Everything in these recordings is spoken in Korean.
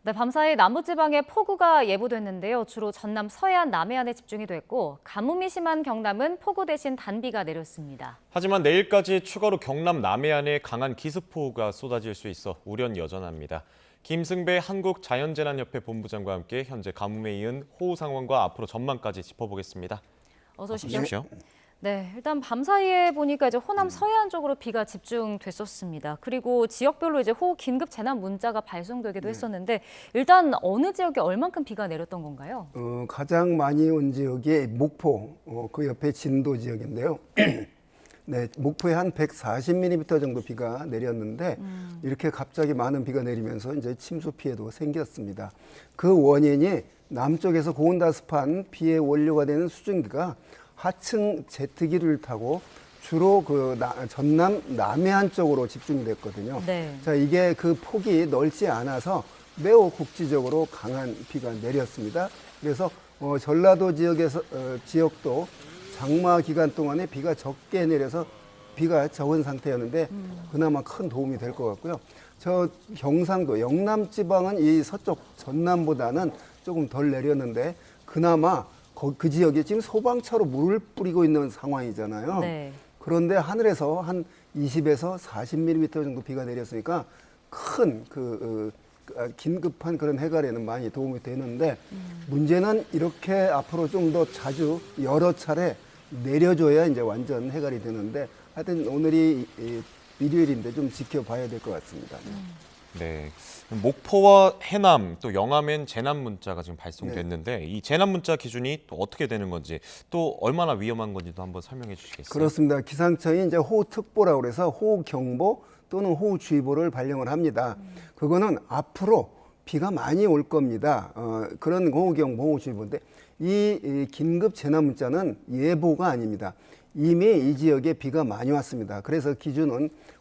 네, 밤사이 남부지방에 폭우가 예보됐는데요. 주로 전남 서해안, 남해안에 집중이 됐고 가뭄이 심한 경남은 폭우 대신 단비가 내렸습니다. 하지만 내일까지 추가로 경남 남해안에 강한 기습폭우가 쏟아질 수 있어 우려는 여전합니다. 김승배 한국자연재난협회 본부장과 함께 현재 가뭄에 이은 호우 상황과 앞으로 전망까지 짚어보겠습니다. 어서 오십시오. 네, 일단 밤사이에 보니까 이제 호남 서해안 쪽으로 비가 집중됐었습니다. 그리고 지역별로 이제 호우 긴급 재난 문자가 발송되기도 했었는데 일단 어느 지역에 얼만큼 비가 내렸던 건가요? 가장 많이 온 지역이 목포, 그 옆에 진도 지역인데요. 네, 목포에 한 140mm 정도 비가 내렸는데 이렇게 갑자기 많은 비가 내리면서 이제 침수 피해도 생겼습니다. 그 원인이 남쪽에서 고온다습한 비의 원료가 되는 수증기가 하층 제트기를 타고 주로 전남 남해안 쪽으로 집중이 됐거든요. 네. 자, 이게 그 폭이 넓지 않아서 매우 국지적으로 강한 비가 내렸습니다. 그래서 전라도 지역도 장마 기간 동안에 비가 적게 내려서 비가 적은 상태였는데 그나마 큰 도움이 될 것 같고요. 저 경상도, 영남 지방은 이 서쪽 전남보다는 조금 덜 내렸는데 그나마 그 지역에 지금 소방차로 물을 뿌리고 있는 상황이잖아요. 네. 그런데 하늘에서 한 20에서 40mm 정도 비가 내렸으니까 큰 긴급한 그런 해결에는 많이 도움이 되는데 문제는 이렇게 앞으로 좀 더 자주 여러 차례 내려줘야 이제 완전 해결이 되는데 하여튼 오늘이 일요일인데 좀 지켜봐야 될 것 같습니다. 네, 목포와 해남 또 영암엔 재난 문자가 지금 발송됐는데 이 재난 문자 기준이 또 어떻게 되는 건지 또 얼마나 위험한 건지도 한번 설명해 주시겠어요? 그렇습니다. 기상청이 이제 호우특보라고 그래서 호우경보 또는 호우주의보를 발령을 합니다. 그거는 앞으로 비가 많이 올 겁니다. 그런 호우경보, 호우주의보인데 이 긴급 재난 문자는 예보가 아닙니다. 이미 이 지역에 비가 많이 왔습니다. 그래서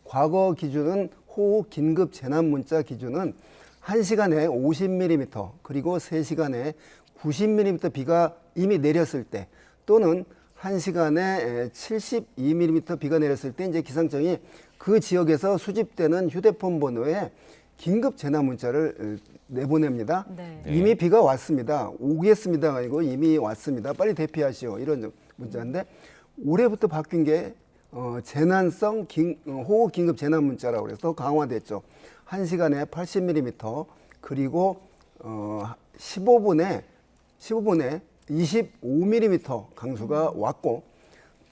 과거 기준은 호우 긴급 재난 문자 기준은 1시간에 50mm 그리고 3시간에 90mm 비가 이미 내렸을 때 또는 1시간에 72mm 비가 내렸을 때 이제 기상청이 그 지역에서 수집되는 휴대폰 번호에 긴급 재난 문자를 내보냅니다. 네. 이미 비가 왔습니다. 오겠습니다가 아니고 이미 왔습니다. 빨리 대피하시오. 이런 문자인데 올해부터 바뀐 게 재난성 호우 긴급 재난 문자라고 해서 더 강화됐죠. 1시간에 80mm 그리고 15분에 25mm 강수가 왔고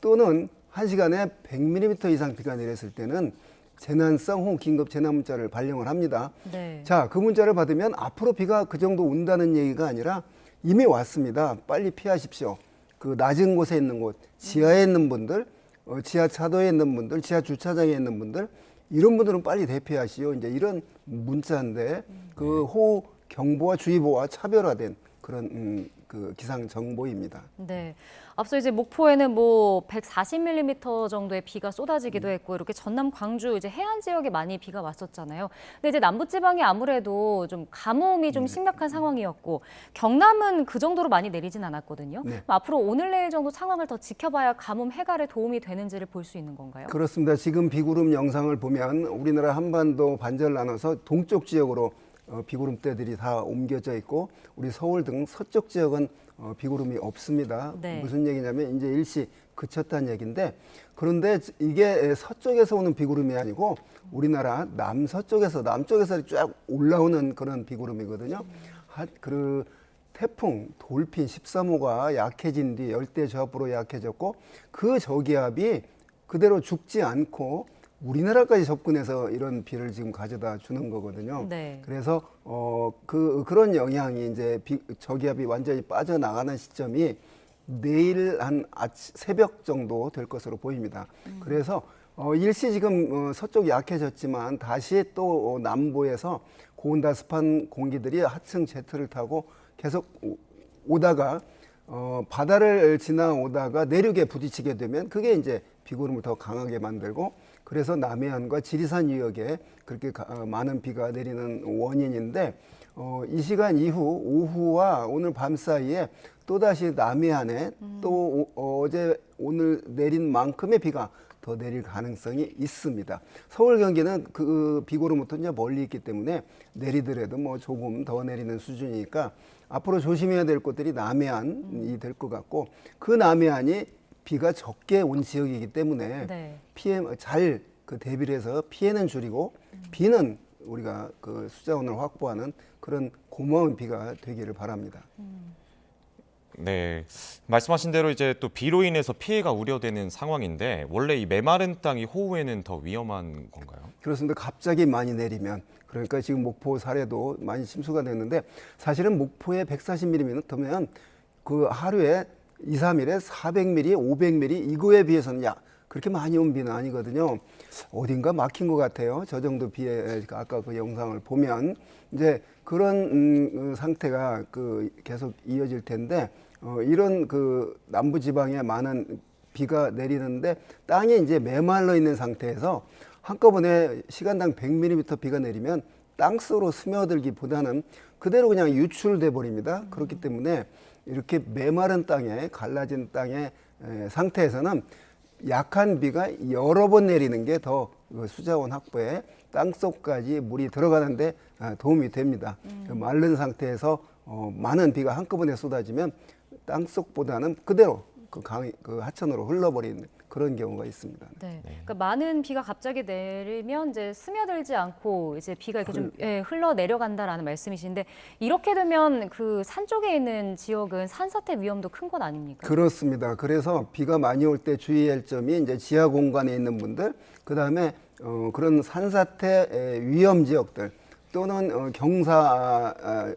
또는 1시간에 100mm 이상 비가 내렸을 때는 재난성 호우 긴급 재난 문자를 발령을 합니다. 네. 자, 그 문자를 받으면 앞으로 비가 그 정도 온다는 얘기가 아니라 이미 왔습니다. 빨리 피하십시오. 그 낮은 곳에 있는 곳, 지하에 있는 분들, 지하 차도에 있는 분들, 지하 주차장에 있는 분들 이런 분들은 빨리 대피하시오. 이제 이런 문자인데 그 호우 경보와 주의보와 차별화된 그런 그 기상 정보입니다. 네. 앞서 이제 목포에는 뭐 140mm 정도의 비가 쏟아지기도 했고 이렇게 전남, 광주 이제 해안 지역에 많이 비가 왔었잖아요. 근데 이제 남부지방이 아무래도 좀 가뭄이 좀 심각한 상황이었고 경남은 그 정도로 많이 내리진 않았거든요. 네. 앞으로 오늘 내일 정도 상황을 더 지켜봐야 가뭄 해결에 도움이 되는지를 볼 수 있는 건가요? 그렇습니다. 지금 비구름 영상을 보면 우리나라 한반도 반절 나눠서 동쪽 지역으로 비구름대들이 다 옮겨져 있고 우리 서울 등 서쪽 지역은 비구름이 없습니다. 네. 무슨 얘기냐면 이제 일시 그쳤다는 얘기인데 그런데 이게 서쪽에서 오는 비구름이 아니고 우리나라 남쪽에서 쫙 올라오는 그런 비구름이거든요. 그 태풍 돌핀 13호가 약해진 뒤 열대 저압부로 약해졌고 그 저기압이 그대로 죽지 않고 우리나라까지 접근해서 이런 비를 지금 가져다 주는 거거든요. 네. 그래서 그런 영향이 이제 저기압이 완전히 빠져나가는 시점이 내일 한 새벽 정도 될 것으로 보입니다. 그래서 일시 지금 서쪽이 약해졌지만 다시 또 남부에서 고온다습한 공기들이 하층 제트를 타고 계속 오다가 바다를 지나오다가 내륙에 부딪히게 되면 그게 이제 비구름을 더 강하게 만들고 그래서 남해안과 지리산 유역에 그렇게 많은 비가 내리는 원인인데 이 시간 이후 오후와 오늘 밤 사이에 또다시 남해안에 또 어제 오늘 내린 만큼의 비가 더 내릴 가능성이 있습니다. 서울, 경기는 그 비구로부터 이제 멀리 있기 때문에 내리더라도 뭐 조금 더 내리는 수준이니까 앞으로 조심해야 될 곳들이 남해안이 될 것 같고, 그 남해안이 비가 적게 온 지역이기 때문에 네. 피해 잘 그 대비를 해서 피해는 줄이고 비는 우리가 그 수자원을 확보하는 그런 고마운 비가 되기를 바랍니다. 네, 말씀하신 대로 이제 또 비로 인해서 피해가 우려되는 상황인데 원래 이 메마른 땅이 호우에는 더 위험한 건가요? 그렇습니다. 갑자기 많이 내리면, 그러니까 지금 목포 사례도 많이 침수가 됐는데, 사실은 목포에 140mm면 그 하루에 2, 3일에 400mm, 500mm 이거에 비해서는 그렇게 많이 온 비는 아니거든요. 어딘가 막힌 것 같아요. 저 정도 비에 아까 그 영상을 보면 이제 그런 상태가 그 계속 이어질 텐데, 이런 그 남부 지방에 많은 비가 내리는데 땅이 이제 메말라 있는 상태에서 한꺼번에 시간당 100mm 비가 내리면 땅속으로 스며들기보다는 그대로 그냥 유출돼 버립니다. 그렇기 때문에 이렇게 메마른 땅에, 갈라진 땅의 상태에서는 약한 비가 여러 번 내리는 게 더 수자원 확보에 땅속까지 물이 들어가는데 도움이 됩니다. 마른 상태에서 많은 비가 한꺼번에 쏟아지면 땅속보다는 그대로 그 하천으로 흘러버리는 그런 경우가 있습니다. 네. 그러니까 많은 비가 갑자기 내리면 이제 스며들지 않고 이제 비가 이렇게 좀 흘러 내려간다라는 말씀이신데, 이렇게 되면 그 산 쪽에 있는 지역은 산사태 위험도 큰 건 아닙니까? 그렇습니다. 그래서 비가 많이 올 때 주의할 점이 이제 지하 공간에 있는 분들, 그 다음에 그런 산사태 위험 지역들 또는 경사지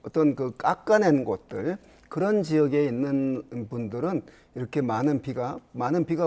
어떤 그 깎아낸 곳들, 그런 지역에 있는 분들은 이렇게 많은 비가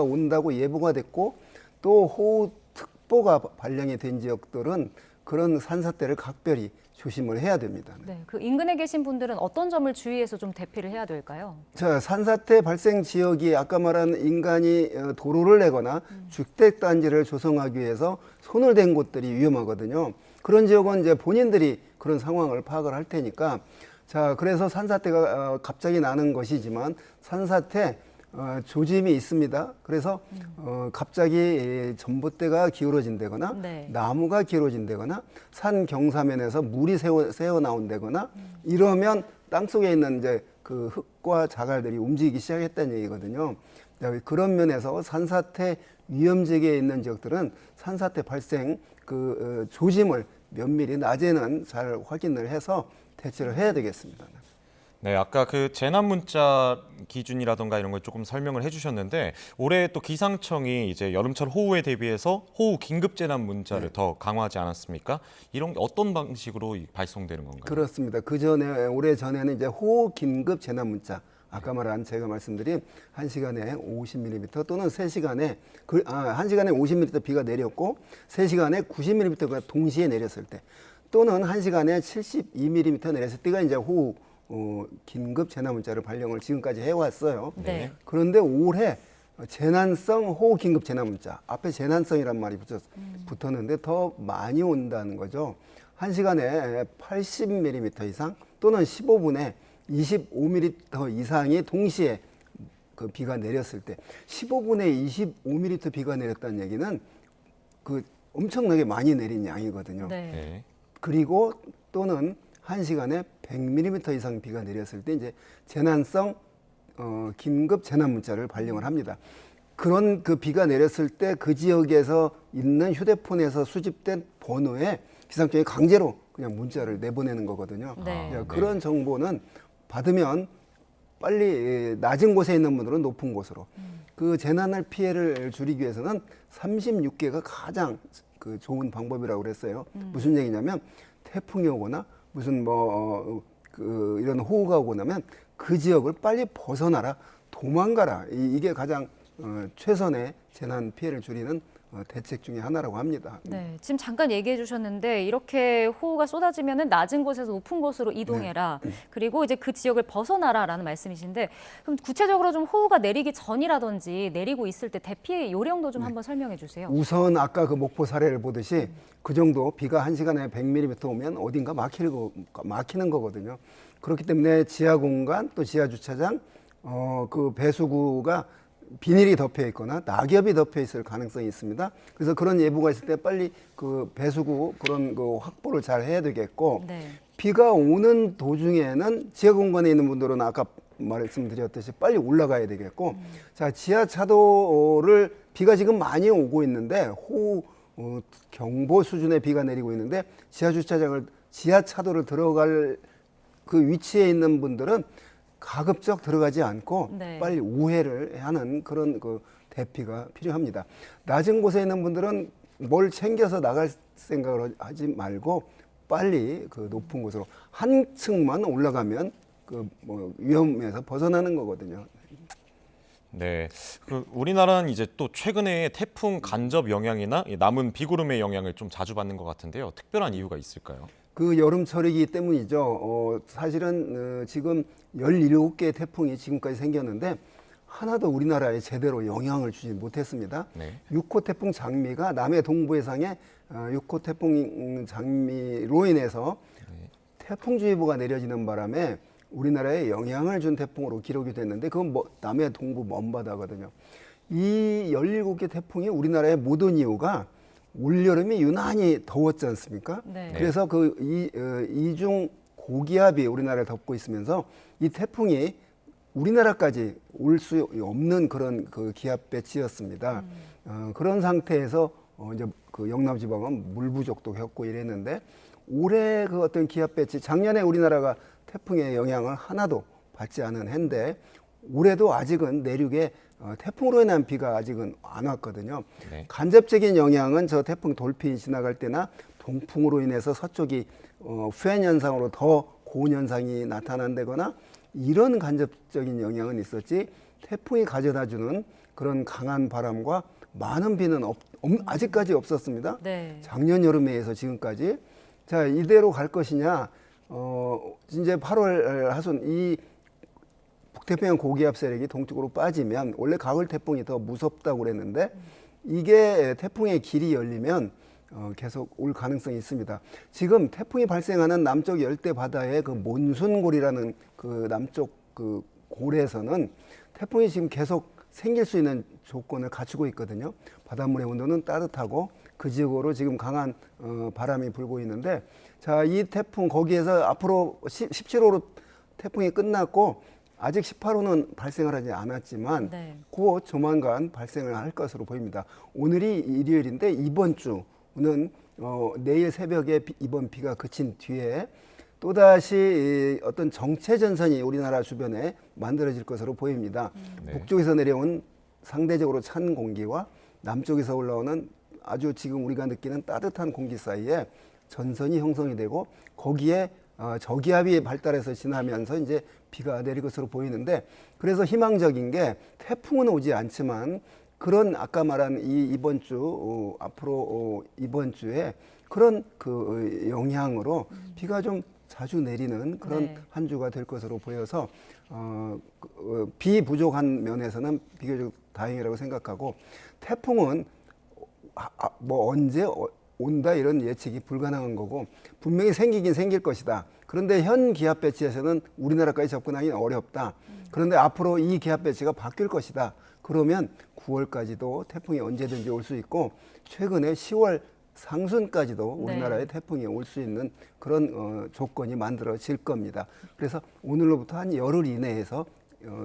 온다고 예보가 됐고 또 호우특보가 발령이 된 지역들은 그런 산사태를 각별히 조심을 해야 됩니다. 네. 그 인근에 계신 분들은 어떤 점을 주의해서 좀 대피를 해야 될까요? 자, 산사태 발생 지역이 아까 말한 인간이 도로를 내거나 주택단지를 조성하기 위해서 손을 댄 곳들이 위험하거든요. 그런 지역은 이제 본인들이 그런 상황을 파악을 할 테니까, 자, 그래서 산사태가 갑자기 나는 것이지만 산사태 조짐이 있습니다. 그래서 갑자기 전봇대가 기울어진다거나 네. 나무가 기울어진다거나 산 경사면에서 물이 새어 나온다거나 이러면 땅속에 있는 이제 그 흙과 자갈들이 움직이기 시작했다는 얘기거든요. 그런 면에서 산사태 위험 지역에 있는 지역들은 산사태 발생 그 조짐을 면밀히 낮에는 잘 확인을 해서 대처를 해야 되겠습니다. 네, 아까 그 재난 문자 기준이라던가 이런 걸 조금 설명을 해주셨는데 올해 또 기상청이 이제 여름철 호우에 대비해서 호우 긴급 재난 문자를 더 강화하지 않았습니까? 이런 게 어떤 방식으로 발송되는 건가요? 그렇습니다. 올해 전에는 이제 호우 긴급 재난 문자, 아까 말한 제가 말씀드린 1시간에 50mm 또는 3시간에 1시간에 50mm 비가 내렸고 3시간에 90mm가 동시에 내렸을 때, 또는 1시간에 72mm 내렸을 때가 이제 호우 긴급 재난 문자를 발령을 지금까지 해왔어요. 네. 그런데 올해 재난성 호우 긴급 재난 문자, 앞에 재난성이란 말이 붙었는데 더 많이 온다는 거죠. 1시간에 80mm 이상 또는 15분에 25mm 이상이 동시에 그 비가 내렸을 때, 15분에 25mm 비가 내렸다는 얘기는 그 엄청나게 많이 내린 양이거든요. 네. 네. 그리고 또는 1시간에 100mm 이상 비가 내렸을 때 이제 재난성 긴급 재난 문자를 발령을 합니다. 그런 그 비가 내렸을 때 그 지역에서 있는 휴대폰에서 수집된 번호에 기상청이 강제로 그냥 문자를 내보내는 거거든요. 네. 그런 정보는 받으면 빨리 낮은 곳에 있는 분들은 높은 곳으로, 그 재난을 피해를 줄이기 위해서는 36개가 가장 그 좋은 방법이라고 그랬어요. 무슨 얘기냐면 태풍이 오거나 무슨 이런 호우가 오고 나면 그 지역을 빨리 벗어나라, 도망가라. 이게 가장 최선의 재난 피해를 줄이는 대책 중에 하나라고 합니다. 네, 지금 잠깐 얘기해 주셨는데 이렇게 호우가 쏟아지면은 낮은 곳에서 높은 곳으로 이동해라. 그리고 이제 그 지역을 벗어나라라는 말씀이신데, 그럼 구체적으로 좀 호우가 내리기 전이라든지 내리고 있을 때 대피 요령도 좀 한번 설명해 주세요. 우선 아까 그 목포 사례를 보듯이 그 정도 비가 1시간에 100mm 오면 어딘가 막히는 거거든요. 그렇기 때문에 지하 공간 또 지하 주차장 그 배수구가 비닐이 덮여 있거나 낙엽이 덮여 있을 가능성이 있습니다. 그래서 그런 예보가 있을 때 빨리 그 배수구 그런 그 확보를 잘 해야 되겠고 네. 비가 오는 도중에는 지하 공간에 있는 분들은 아까 말씀드렸듯이 빨리 올라가야 되겠고 자 지하 차도를 비가 지금 많이 오고 있는데 호우 경보 수준의 비가 내리고 있는데 지하 주차장을 지하 차도를 들어갈 그 위치에 있는 분들은 가급적 들어가지 않고 네. 빨리 우회를 하는 그런 그 대피가 필요합니다. 낮은 곳에 있는 분들은 뭘 챙겨서 나갈 생각을 하지 말고 빨리 그 높은 곳으로 한 층만 올라가면 그 뭐 위험에서 벗어나는 거거든요. 네, 그 우리나라는 이제 또 최근에 태풍 간접 영향이나 이 남은 비구름의 영향을 좀 자주 받는 것 같은데요. 특별한 이유가 있을까요? 그 여름철이기 때문이죠. 사실은 지금 17개의 태풍이 지금까지 생겼는데 하나도 우리나라에 제대로 영향을 주지 못했습니다. 네. 6호 태풍 장미가 남해 동부해상에 6호 태풍 장미로 인해서 태풍주의보가 내려지는 바람에 우리나라에 영향을 준 태풍으로 기록이 됐는데 그건 남해 동부 먼바다거든요. 이 17개 태풍이 우리나라에 못 온 이유가 올여름이 유난히 더웠지 않습니까? 네. 그래서 그 이중 고기압이 우리나라를 덮고 있으면서 이 태풍이 우리나라까지 올 수 없는 그런 그 기압 배치였습니다. 그런 상태에서 이제 그 영남 지방은 물 부족도 겪고 이랬는데 올해 그 어떤 기압 배치 작년에 우리나라가 태풍의 영향을 하나도 받지 않은 해인데 올해도 아직은 내륙에 태풍으로 인한 비가 아직은 안 왔거든요. 네. 간접적인 영향은 저 태풍 돌핀이 지나갈 때나 동풍으로 인해서 서쪽이 후행 현상으로 더 고온 현상이 나타난다거나 이런 간접적인 영향은 있었지 태풍이 가져다주는 그런 강한 바람과 많은 비는 아직까지 없었습니다. 네. 작년 여름에 해서 지금까지 자 이대로 갈 것이냐 이제 8월 하순 이 북태평양 고기압 세력이 동쪽으로 빠지면 원래 가을 태풍이 더 무섭다고 그랬는데 이게 태풍의 길이 열리면 계속 올 가능성이 있습니다. 지금 태풍이 발생하는 남쪽 열대 바다의 그 몬순골이라는 그 남쪽 그 골에서는 태풍이 지금 계속 생길 수 있는 조건을 갖추고 있거든요. 바닷물의 온도는 따뜻하고 그 지역으로 지금 강한 바람이 불고 있는데 자, 이 태풍 거기에서 앞으로 17호로 태풍이 끝났고 아직 18호는 발생을 하지 않았지만 네. 곧 조만간 발생을 할 것으로 보입니다. 오늘이 일요일인데 이번 주는 내일 새벽에 이번 비가 그친 뒤에 또다시 어떤 정체 전선이 우리나라 주변에 만들어질 것으로 보입니다. 네. 북쪽에서 내려온 상대적으로 찬 공기와 남쪽에서 올라오는 아주 지금 우리가 느끼는 따뜻한 공기 사이에 전선이 형성이 되고 거기에 저기압이 발달해서 지나면서 이제 비가 내릴 것으로 보이는데 그래서 희망적인 게 태풍은 오지 않지만 그런 아까 말한 이번 주 앞으로 이번 주에 그런 그 영향으로 비가 좀 자주 내리는 그런 네. 한 주가 될 것으로 보여서 비 부족한 면에서는 비교적 다행이라고 생각하고 태풍은 뭐 언제 온다 이런 예측이 불가능한 거고 분명히 생기긴 생길 것이다. 그런데 현 기압 배치에서는 우리나라까지 접근하기 어렵다. 그런데 앞으로 이 기압 배치가 바뀔 것이다. 그러면 9월까지도 태풍이 언제든지 올 수 있고 최근에 10월 상순까지도 우리나라에 태풍이 올 수 있는 그런 조건이 만들어질 겁니다. 그래서 오늘로부터 한 열흘 이내에서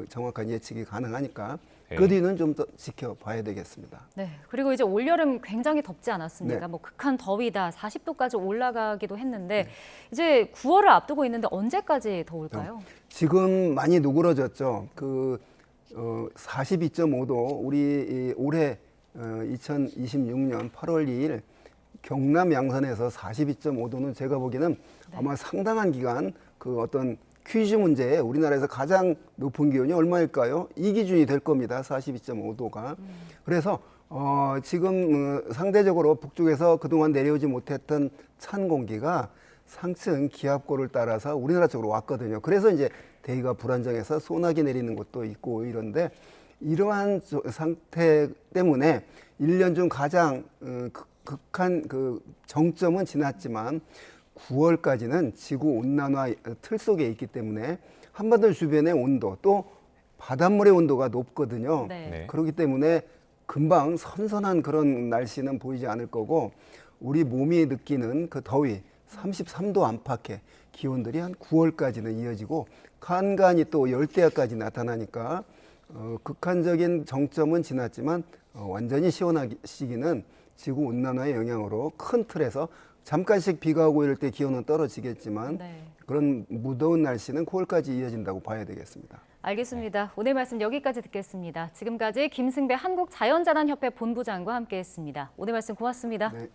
정확한 예측이 가능하니까 그 뒤는 좀 더 지켜봐야 되겠습니다. 네. 그리고 이제 올여름 굉장히 덥지 않았습니까? 네. 뭐 극한 더위다 40도까지 올라가기도 했는데 이제 9월을 앞두고 있는데 언제까지 더울까요? 지금 많이 누그러졌죠. 그 42.5도 우리 올해 2026년 8월 2일 경남 양산에서 42.5도는 제가 보기에는 아마 상당한 기간 그 어떤 퀴즈 문제에 우리나라에서 가장 높은 기온이 얼마일까요? 이 기준이 될 겁니다. 42.5도가. 그래서 지금 상대적으로 북쪽에서 그동안 내려오지 못했던 찬 공기가 상층 기압고를 따라서 우리나라 쪽으로 왔거든요. 그래서 이제 대기가 불안정해서 소나기 내리는 곳도 있고 이런데 이러한 상태 때문에 1년 중 가장 극한 그 정점은 지났지만 9월까지는 지구 온난화 틀 속에 있기 때문에 한반도 주변의 온도 또 바닷물의 온도가 높거든요. 네. 네. 그렇기 때문에 금방 선선한 그런 날씨는 보이지 않을 거고 우리 몸이 느끼는 그 더위 33도 안팎의 기온들이 한 9월까지는 이어지고 간간이 또 열대야까지 나타나니까 극한적인 정점은 지났지만 완전히 시원하시기는 지구 온난화의 영향으로 큰 틀에서 잠깐씩 비가 오고 이럴 때 기온은 떨어지겠지만 네. 그런 무더운 날씨는 9월까지 이어진다고 봐야 되겠습니다. 알겠습니다. 오늘 말씀 여기까지 듣겠습니다. 지금까지 김승배 한국자연재난협회 본부장과 함께했습니다. 오늘 말씀 고맙습니다. 네.